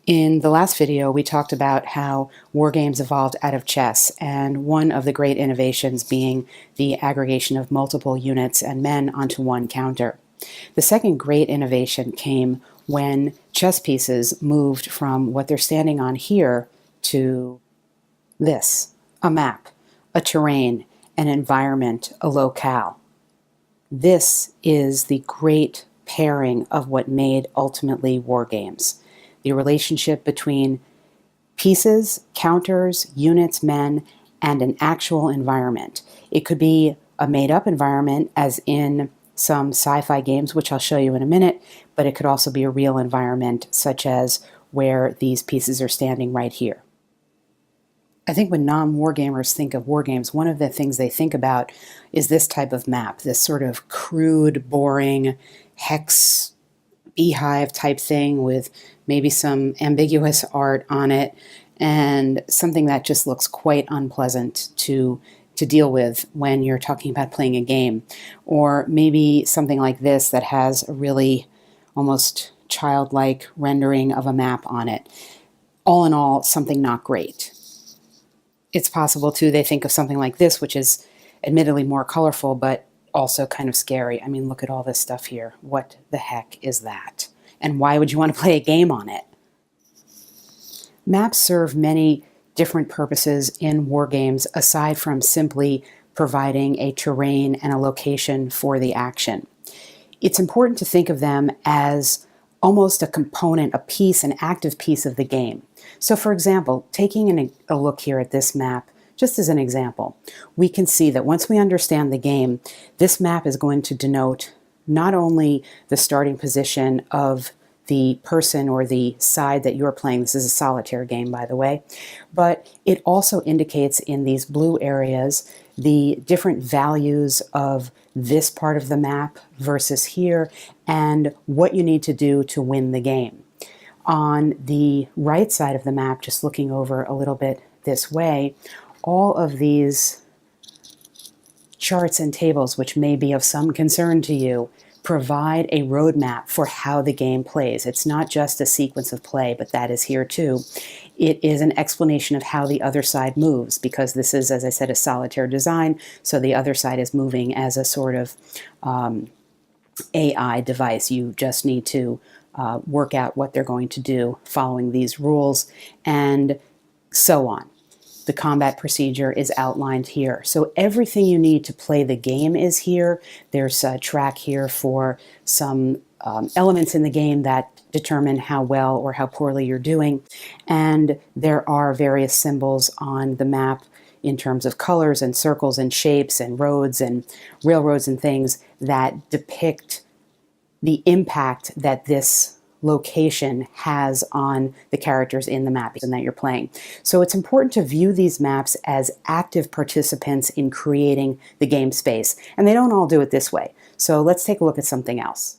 In the last video, we talked about how wargames evolved out of chess, and one of the great innovations being the aggregation of multiple units and men onto one counter. The second great innovation came when chess pieces moved from what they're standing on here to this, a map, a terrain, an environment, a locale. This is the great pairing of what made ultimately wargames. The relationship between pieces, counters, units, men, and an actual environment. It could be a made-up environment, as in some sci-fi games, which I'll show you in a minute, but it could also be a real environment, such as where these pieces are standing right here. I think when non-wargamers think of wargames, one of the things they think about is this type of map, this sort of crude, boring, hex beehive type thing with maybe some ambiguous art on it and something that just looks quite unpleasant to deal with when you're talking about playing a game. Or maybe something like this that has a really almost childlike rendering of a map on it. All in all, something not great. It's possible too they think of something like this, which is admittedly more colorful, but also kind of scary. I mean, look at all this stuff here. What the heck is that? And why would you want to play a game on it? Maps serve many different purposes in wargames aside from simply providing a terrain and a location for the action. It's important to think of them as almost a component, a piece, an active piece of the game. So for example, taking a look here at this map, just as an example, we can see that once we understand the game, this map is going to denote not only the starting position of the person or the side that you're playing. This is a solitaire game, by the way, but it also indicates in these blue areas the different values of this part of the map versus here and what you need to do to win the game. On the right side of the map, just looking over a little bit this way, all of these charts and tables, which may be of some concern to you, provide a roadmap for how the game plays. It's not just a sequence of play, but that is here too. It is an explanation of how the other side moves, because this is, as I said, a solitaire design, so the other side is moving as a sort of AI device. You just need to work out what they're going to do following these rules, and so on. The combat procedure is outlined here. So everything you need to play the game is here. There's a track here for some elements in the game that determine how well or how poorly you're doing. And there are various symbols on the map in terms of colors and circles and shapes and roads and railroads and things that depict the impact that this location has on the characters in the map and that you're playing. So it's important to view these maps as active participants in creating the game space, and they don't all do it this way. So let's take a look at something else.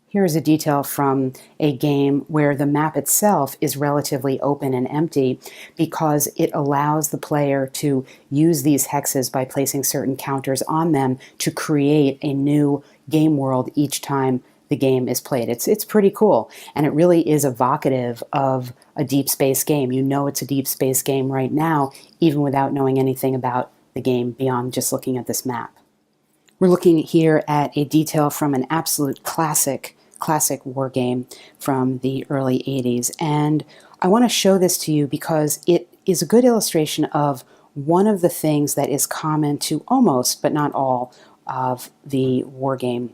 Here's a detail from a game where the map itself is relatively open and empty because it allows the player to use these hexes by placing certain counters on them to create a new game world each time the game is played. It's pretty cool, and it really is evocative of a deep space game. You know it's a deep space game right now, even without knowing anything about the game beyond just looking at this map. We're looking here at a detail from an absolute classic war game from the early 80s, and I want to show this to you because it is a good illustration of one of the things that is common to almost, but not all, of the wargame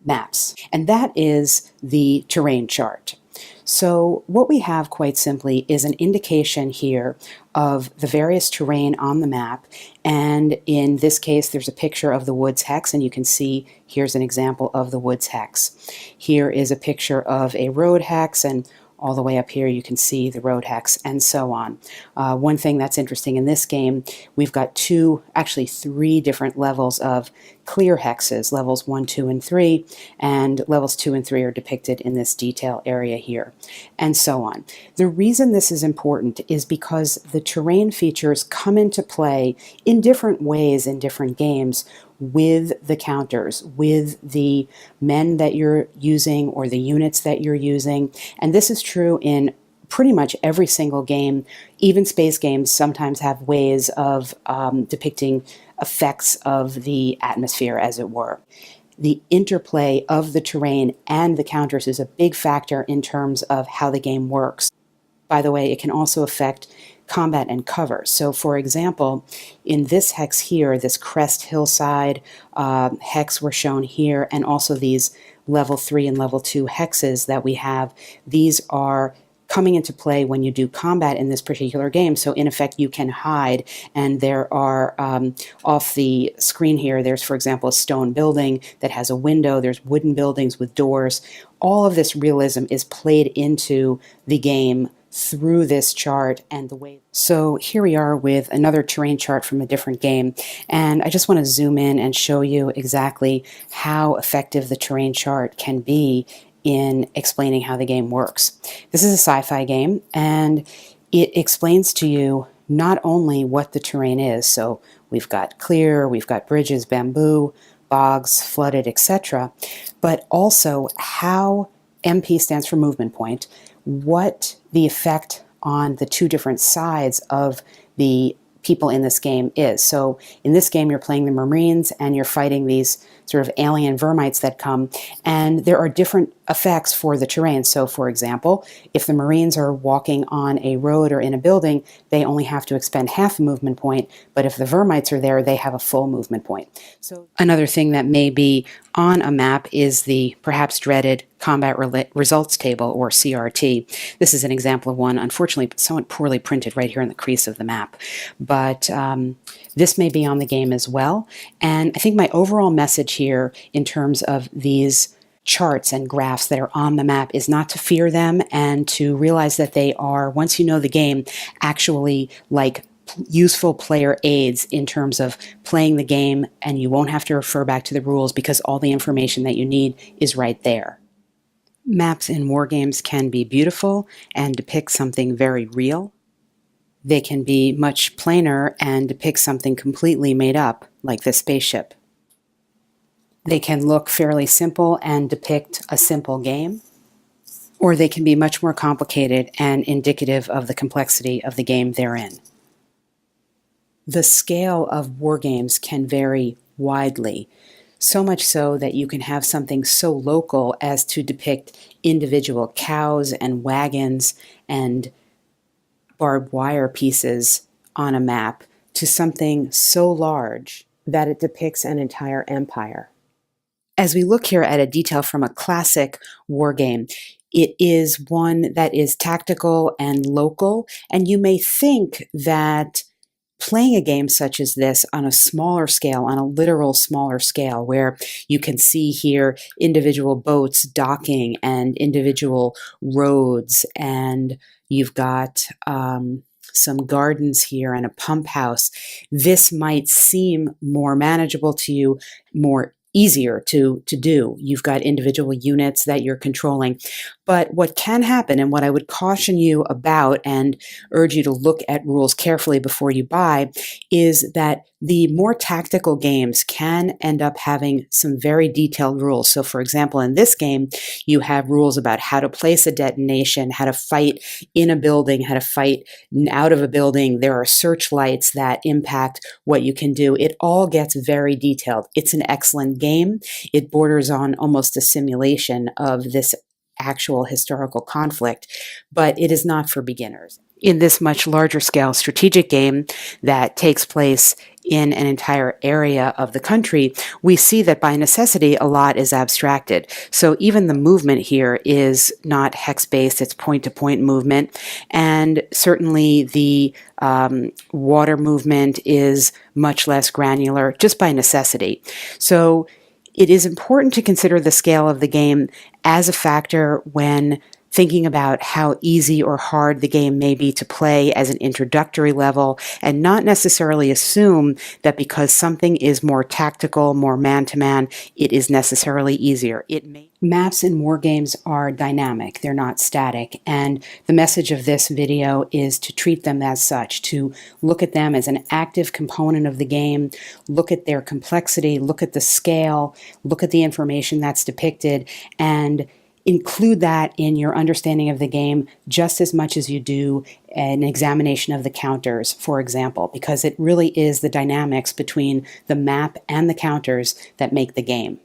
maps, and that is the terrain chart. So what we have quite simply is an indication here of the various terrain on the map, and in this case there's a picture of the woods hex, and you can see here's an example of the woods hex. Here is a picture of a road hex, and all the way up here you can see the road hex, and so on. One thing that's interesting in this game, we've got actually three different levels of clear hexes, levels 1, 2, and 3, and levels 2 and 3 are depicted in this detail area here, and so on. The reason this is important is because the terrain features come into play in different ways in different games with the counters, with the men that you're using or the units that you're using. And this is true in pretty much every single game. Even space games sometimes have ways of depicting effects of the atmosphere, as it were. The interplay of the terrain and the counters is a big factor in terms of how the game works. By the way, it can also affect combat and cover. So for example, in this hex here, this crest hillside hex we're shown here, and also these level 3 and level 2 hexes that we have, these are coming into play when you do combat in this particular game. So in effect, you can hide, and there are off the screen here, there's, for example, a stone building that has a window, there's wooden buildings with doors. All of this realism is played into the game through this chart and the way. So here we are with another terrain chart from a different game, and I just want to zoom in and show you exactly how effective the terrain chart can be in explaining how the game works. This is a sci-fi game, and it explains to you not only what the terrain is, so we've got clear, we've got bridges, bamboo, bogs, flooded, etc., but also how MP stands for movement point, what the effect on the two different sides of the people in this game is. So in this game, you're playing the Marines and you're fighting these sort of alien vermites that come, and there are different effects for the terrain. So for example, if the Marines are walking on a road or in a building, they only have to expend half a movement point, but if the vermites are there, they have a full movement point. So another thing that may be on a map is the perhaps dreaded combat results table, or CRT. This is an example of one, unfortunately, somewhat poorly printed right here in the crease of the map. But this may be on the game as well. And I think my overall message here in terms of these charts and graphs that are on the map is not to fear them, and to realize that they are, once you know the game, actually like useful player aids in terms of playing the game, and you won't have to refer back to the rules because all the information that you need is right there. Maps in wargames can be beautiful and depict something very real. They can be much plainer and depict something completely made up, like this spaceship. They can look fairly simple and depict a simple game, or they can be much more complicated and indicative of the complexity of the game they're in. The scale of wargames can vary widely, so much so that you can have something so local as to depict individual cows and wagons and barbed wire pieces on a map, to something so large that it depicts an entire empire. As we look here at a detail from a classic wargame, it is one that is tactical and local, and you may think that playing a game such as this on a smaller scale, on a literal smaller scale, where you can see here individual boats docking and individual roads, and you've got some gardens here and a pump house, this might seem more manageable to you, more easier to do. You've got individual units that you're controlling. But what can happen, and what I would caution you about and urge you to look at rules carefully before you buy, is that the more tactical games can end up having some very detailed rules. So for example, in this game, you have rules about how to place a detonation, how to fight in a building, how to fight out of a building. There are searchlights that impact what you can do. It all gets very detailed. It's an excellent game. It borders on almost a simulation of this actual historical conflict, but it is not for beginners. In this much larger scale strategic game that takes place in an entire area of the country, we see that by necessity a lot is abstracted. So even the movement here is not hex-based, it's point-to-point movement, and certainly the water movement is much less granular just by necessity. So it is important to consider the scale of the game as a factor when thinking about how easy or hard the game may be to play as an introductory level, and not necessarily assume that because something is more tactical, more man-to-man, it is necessarily easier. Maps in wargames are dynamic, they're not static, and the message of this video is to treat them as such, to look at them as an active component of the game, look at their complexity, look at the scale, look at the information that's depicted, and include that in your understanding of the game just as much as you do an examination of the counters, for example, because it really is the dynamics between the map and the counters that make the game.